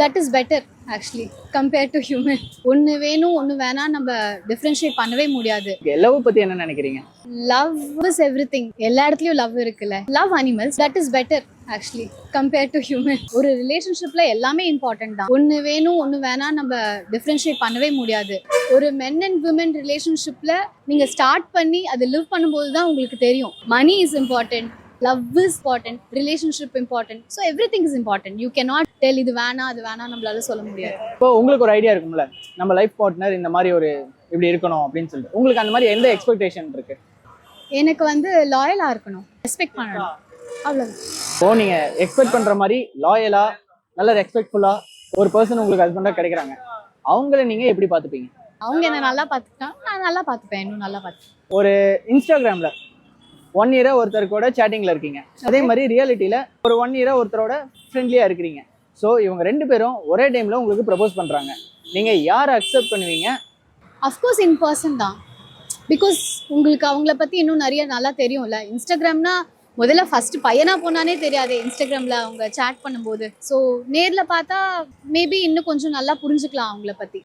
That is better actually compared to human. ஒன்று வேணும் ஒன்று வேணாம் நம்ம டிஃப்ரென்ஷியேட் பண்ணவே முடியாது. லவ் பத்தி என்ன நினைக்கிறீங்க? Love is everything. எல்லா இடத்துலயும் லவ் இருக்குல்ல. Love animals that is better actually compared to human. ஒரு ரிலேஷன்ஷிப்ல எல்லாமே இம்பார்ட்டன்ட் தான். ஒன்று வேணும் ஒன்று வேணாம் நம்ம டிஃப்ரென்ஷியேட் பண்ணவே முடியாது. ஒரு மென் அண்ட் விமன் ரிலேஷன்ஷிப்ல நீங்க ஸ்டார்ட் பண்ணி அதை லிவ் பண்ணும்போது தான் உங்களுக்கு தெரியும். Money is important, love is important, relationship important, so everything is important. You cannot tell இது வேணாம் அது வேணாம் நம்மளால சொல்ல முடியாது. இப்போ உங்களுக்கு ஒரு ஐடியா இருக்கும்ல, நம்ம லைஃப் பார்ட்னர் இந்த மாதிரி ஒரு இப்படி இருக்கணும் அப்படின்னு சொல்லிட்டு உங்களுக்கு அந்த மாதிரி எந்த எக்ஸ்பெக்டேஷன் இருக்கு? எனக்கு வந்து லாயலா இருக்கணும், ரெஸ்பெக்ட் பண்ணணும், அவ்வளவு. இப்போ நீங்க எக்ஸ்பெக்ட் பண்ற மாதிரி லாயலா நல்ல ரெஸ்பெக்ட்ஃபுல்லா ஒரு பர்சன் உங்களுக்கு ஹஸ்பண்டா கிடைக்கிறாங்க, அவங்கள நீங்க எப்படி பாத்துப்பீங்க? அவங்க என்ன நல்லா பாத்துக்கிட்டா நான் நல்லா பாத்துப்பேன், இன்னும் நல்லா பாத்துப்பேன். ஒரு இன்ஸ்டாகிராம்ல 1 இயரா ஒருத்தர் கூட சேட்டிங்ல இருக்கீங்க, அதே மாதிரி ரியாலிட்டியில ஒரு 1 இயரா ஒருத்தரோட ஃப்ரெண்ட்லியா இருக்கிறீங்க. ஸோ இவங்க 2 பேரும் ஒரே டைம்ல உங்களுக்கு ப்ரப்போஸ் பண்றாங்க, நீங்க யாரை அக்செப்ட் பண்ணுவீங்க? அஃப்கோர்ஸ் இன் பர்சன் தான், பிகாஸ் உங்களுக்கு அவங்கள பத்தி இன்னும் நிறைய நல்லா தெரியும்ல. இன்ஸ்டாகிராம்னா முதல்ல ஃபர்ஸ்ட் பையனா போனானே தெரியாது இன்ஸ்டாகிராம்ல அவங்க சேட் பண்ணும்போது. ஸோ நேர்ல பார்த்தா மேபி இன்னும் கொஞ்சம் நல்லா புரிஞ்சுக்கலாம் அவங்கள பத்தி.